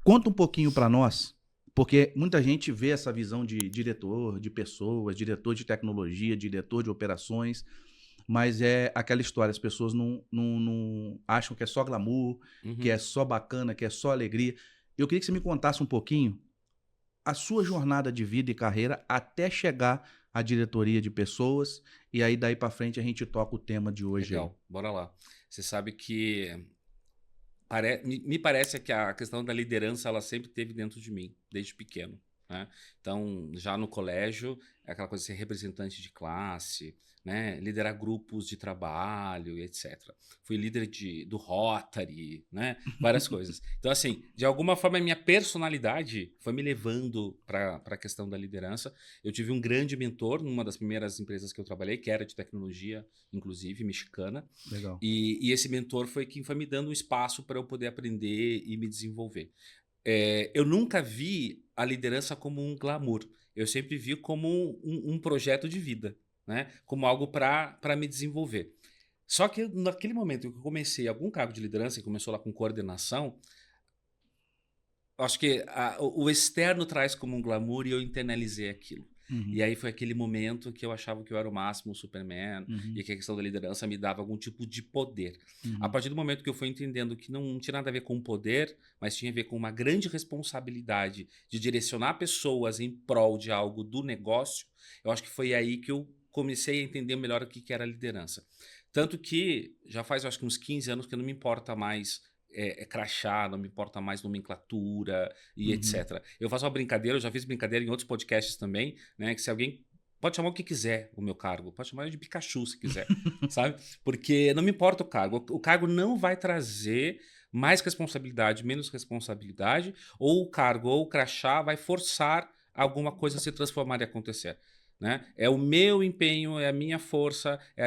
Conta um pouquinho para nós, porque muita gente vê essa visão de diretor de pessoas, diretor de tecnologia, diretor de operações, mas é aquela história, as pessoas não acham que é só glamour, que Uhum. é só bacana, que é só alegria. Eu queria que você me contasse um pouquinho a sua jornada de vida e carreira até chegar à diretoria de pessoas, e aí daí para frente a gente toca o tema de hoje aí. Legal, bora lá. Você sabe que me parece que a questão da liderança ela sempre teve dentro de mim, desde pequeno, né? Então, já no colégio, é aquela coisa de ser representante de classe, né? Liderar grupos de trabalho e etc. Fui líder do Rotary, né? Várias coisas. Então, assim, de alguma forma, a minha personalidade foi me levando para a questão da liderança. Eu tive um grande mentor numa das primeiras empresas que eu trabalhei, que era de tecnologia, inclusive, mexicana. Legal. E esse mentor foi quem foi me dando um espaço para eu poder aprender e me desenvolver. Eu nunca vi a liderança como um glamour. Eu sempre vi como um projeto de vida, né? Como algo para me desenvolver. Só que naquele momento que eu comecei algum cargo de liderança, e começou lá com coordenação, acho que o externo traz como um glamour e eu internalizei aquilo. E Uhum, aí foi aquele momento que eu achava que eu era o máximo, o Superman, uhum, e que a questão da liderança me dava algum tipo de poder. A uhum, partir do momento que eu fui entendendo que não tinha nada a ver com poder, mas tinha a ver com uma grande responsabilidade de direcionar pessoas em prol de algo do negócio, eu acho que foi aí que eu comecei a entender melhor o que que era liderança. Tanto que já faz, eu acho que uns 15 anos que não me importa mais crachá, não me importa mais nomenclatura e uhum. etc. Eu faço uma brincadeira, eu já fiz brincadeira em outros podcasts também, né? Que se alguém pode chamar o que quiser o meu cargo, pode chamar de Pikachu se quiser, sabe? Porque não me importa o cargo. O cargo não vai trazer mais responsabilidade, menos responsabilidade, ou o cargo ou o crachá vai forçar alguma coisa a se transformar e acontecer. Né? É o meu empenho, é a minha força, é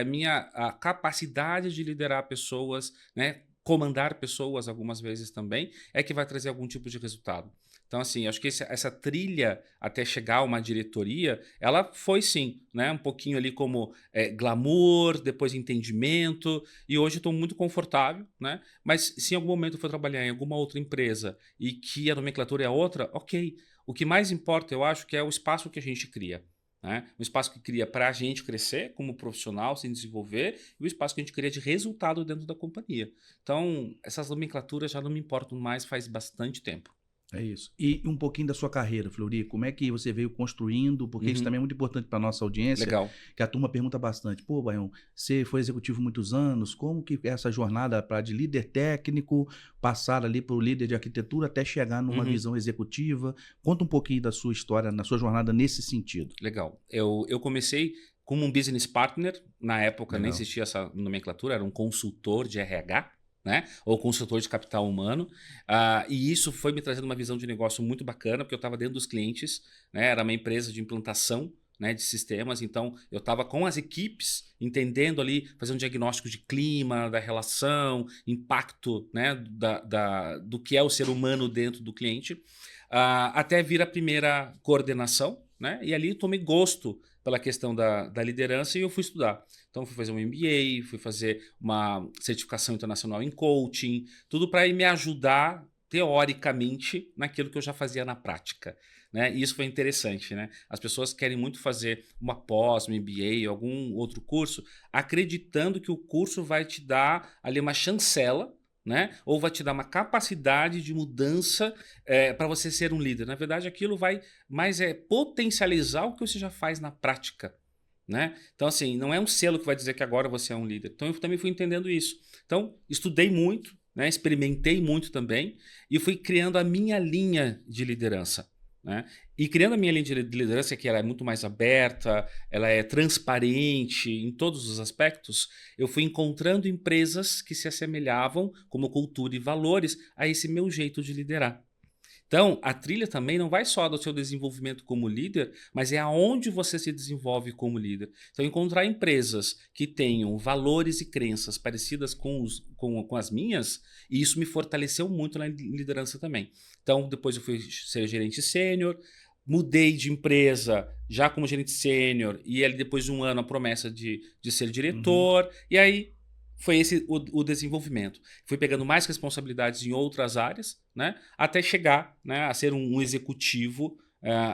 a capacidade de liderar pessoas, né? Comandar pessoas algumas vezes também, é que vai trazer algum tipo de resultado. Então, assim, acho que essa trilha até chegar a uma diretoria, ela foi sim, né? Um pouquinho ali como glamour, depois entendimento, e hoje estou muito confortável, né? Mas se em algum momento eu for trabalhar em alguma outra empresa e que a nomenclatura é outra, ok. O que mais importa, eu acho, que é o espaço que a gente cria. Né? Um espaço que cria para a gente crescer como profissional, se desenvolver, e o espaço que a gente cria de resultado dentro da companhia. Então, essas nomenclaturas já não me importam mais faz bastante tempo. É isso. E um pouquinho da sua carreira, Flori, como é que você veio construindo? Porque isso também é Uhum. muito importante para a nossa audiência, Legal. que a turma pergunta bastante. Pô, Baião, você foi executivo muitos anos, como que é essa jornada para de líder técnico, passar ali para o líder de arquitetura até chegar numa Uhum. visão executiva? Conta um pouquinho da sua história, na sua jornada nesse sentido. Legal. Eu comecei como um business partner, na época nem Legal. existia essa nomenclatura, era um consultor de RH, né? Ou consultor de capital humano. E isso foi me trazendo uma visão de negócio muito bacana, porque eu estava dentro dos clientes, né? Era uma empresa de implantação, né, de sistemas, então eu estava com as equipes, entendendo ali, fazendo um diagnóstico de clima, da relação, impacto, né, do que é o ser humano dentro do cliente, até vir a primeira coordenação, né? E ali tomei gosto pela questão da liderança e eu fui estudar. Então, fui fazer um MBA, fui fazer uma certificação internacional em coaching, tudo para me ajudar teoricamente naquilo que eu já fazia na prática. Né? E isso foi interessante. Né? As pessoas querem muito fazer uma pós, um MBA, algum outro curso, acreditando que o curso vai te dar ali uma chancela, né? Ou vai te dar uma capacidade de mudança para você ser um líder. Na verdade, aquilo vai mais potencializar o que você já faz na prática. Né? Então, assim, não é um selo que vai dizer que agora você é um líder. Então, eu também fui entendendo isso. Então, estudei muito, né? Experimentei muito também e fui criando a minha linha de liderança. Né? E criando a minha linha de liderança, que ela é muito mais aberta, ela é transparente em todos os aspectos, eu fui encontrando empresas que se assemelhavam, como cultura e valores, a esse meu jeito de liderar. Então, a trilha também não vai só do seu desenvolvimento como líder, mas é aonde você se desenvolve como líder. Então, encontrar empresas que tenham valores e crenças parecidas com as minhas, e isso me fortaleceu muito na liderança também. Então, depois eu fui ser gerente sênior, mudei de empresa já como gerente sênior, e ali depois de um ano a promessa de ser Uhum. diretor, e aí foi esse o desenvolvimento. Fui pegando mais responsabilidades em outras áreas, né, até chegar, né, a ser um executivo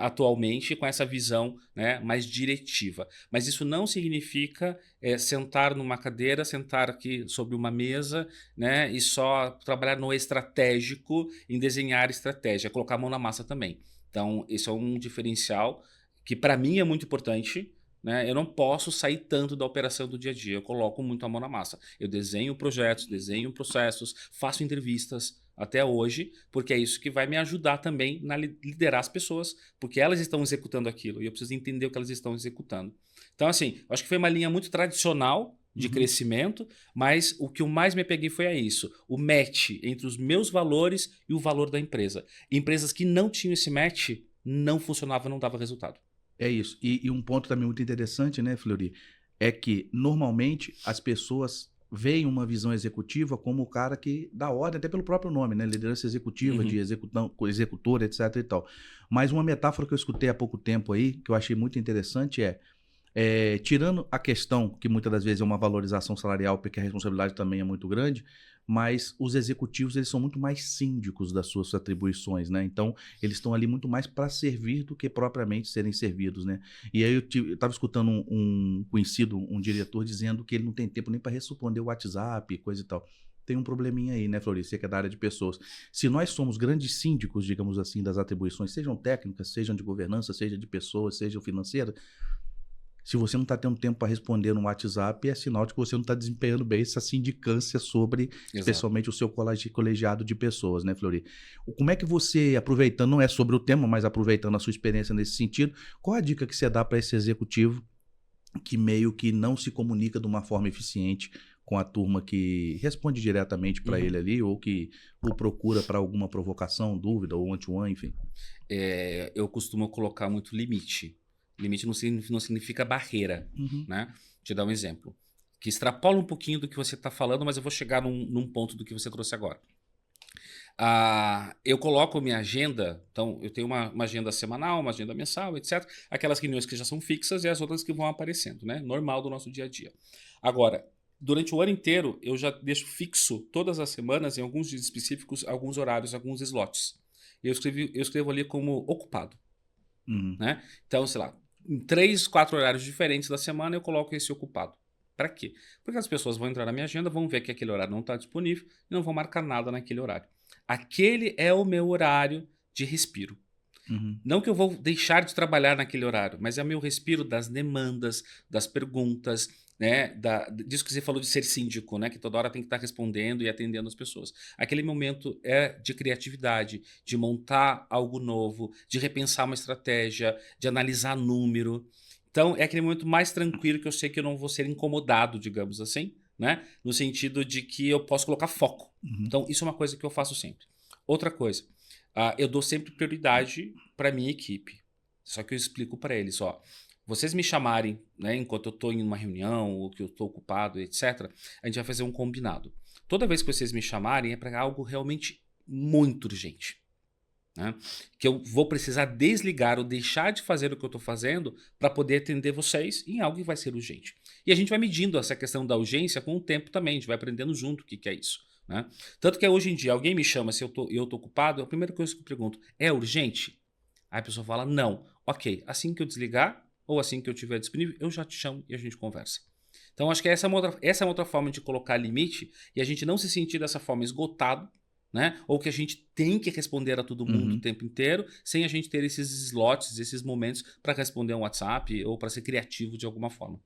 atualmente com essa visão, né, mais diretiva. Mas isso não significa sentar numa cadeira, sentar aqui sobre uma mesa, né, e só trabalhar no estratégico, em desenhar estratégia, colocar a mão na massa também. Então, isso é um diferencial que para mim é muito importante, né? Eu não posso sair tanto da operação do dia a dia, eu coloco muito a mão na massa. Eu desenho projetos, desenho processos, faço entrevistas até hoje, porque é isso que vai me ajudar também na liderar as pessoas, porque elas estão executando aquilo e eu preciso entender o que elas estão executando. Então, assim, eu acho que foi uma linha muito tradicional de crescimento, mas o que eu mais me peguei foi a isso, o match entre os meus valores e o valor da empresa. Empresas que não tinham esse match não funcionavam, não dava resultado. É isso. E um ponto também muito interessante, né, Fleury, é que normalmente as pessoas veem uma visão executiva como o cara que dá ordem, até pelo próprio nome, né? Liderança executiva, de executor, etc e tal. Mas uma metáfora que eu escutei há pouco tempo aí, que eu achei muito interessante tirando a questão que muitas das vezes é uma valorização salarial, porque a responsabilidade também é muito grande, mas os executivos eles são muito mais síndicos das suas atribuições, né? Então, eles estão ali muito mais para servir do que propriamente serem servidos, né? E aí eu estava escutando um conhecido, um diretor, dizendo que ele não tem tempo nem para responder o WhatsApp, coisa e tal. Tem um probleminha aí, né, Fleury? Você que é da área de pessoas. Se nós somos grandes síndicos, digamos assim, das atribuições, sejam técnicas, sejam de governança, seja de pessoas, sejam financeiras, se você não está tendo tempo para responder no WhatsApp, é sinal de que você não está desempenhando bem essa sindicância sobre, especialmente o seu colegiado de pessoas, né, Fleury? Como é que você, aproveitando, não é sobre o tema, mas aproveitando a sua experiência nesse sentido, qual a dica que você dá para esse executivo que meio que não se comunica de uma forma eficiente com a turma que responde diretamente para ele ali, ou que o procura para alguma provocação, dúvida, ou one-to-one, enfim? Eu costumo colocar muito limite. Limite não significa barreira, né? Te dar um exemplo, que extrapola um pouquinho do que você está falando, mas eu vou chegar num ponto do que você trouxe agora. Eu coloco minha agenda, então eu tenho uma agenda semanal, uma agenda mensal, etc. Aquelas reuniões que já são fixas e as outras que vão aparecendo, né? Normal do nosso dia a dia. Agora, durante o ano inteiro, eu já deixo fixo todas as semanas, em alguns dias específicos, alguns horários, alguns slots. Eu escrevo ali como ocupado. Né? Então, sei lá, em 3, 4 horários diferentes da semana eu coloco esse ocupado. Para quê? Porque as pessoas vão entrar na minha agenda, vão ver que aquele horário não está disponível e não vão marcar nada naquele horário. Aquele é o meu horário de respiro. Não que eu vou deixar de trabalhar naquele horário, mas é o meu respiro das demandas, das perguntas, né, disso que você falou de ser síndico, né, que toda hora tem que estar respondendo e atendendo as pessoas. Aquele momento é de criatividade, de montar algo novo, de repensar uma estratégia, de analisar número. Então, é aquele momento mais tranquilo que eu sei que eu não vou ser incomodado, digamos assim, né, no sentido de que eu posso colocar foco. Então, isso é uma coisa que eu faço sempre. Outra coisa, eu dou sempre prioridade para minha equipe. Só que eu explico para eles, ó, vocês me chamarem, né, enquanto eu estou em uma reunião ou que eu estou ocupado, etc., a gente vai fazer um combinado. Toda vez que vocês me chamarem é para algo realmente muito urgente. Né? Que eu vou precisar desligar ou deixar de fazer o que eu estou fazendo para poder atender vocês em algo que vai ser urgente. E a gente vai medindo essa questão da urgência com o tempo também, a gente vai aprendendo junto o que é isso. Né? Tanto que hoje em dia alguém me chama se eu tô ocupado, a primeira coisa que eu pergunto, é urgente? Aí a pessoa fala, não. Ok, assim que eu desligar ou assim que eu estiver disponível, eu já te chamo e a gente conversa. Então acho que essa é uma outra forma de colocar limite e a gente não se sentir dessa forma esgotado, né? Ou que a gente tem que responder a todo mundo o tempo inteiro, sem a gente ter esses slots, esses momentos para responder um WhatsApp ou para ser criativo de alguma forma.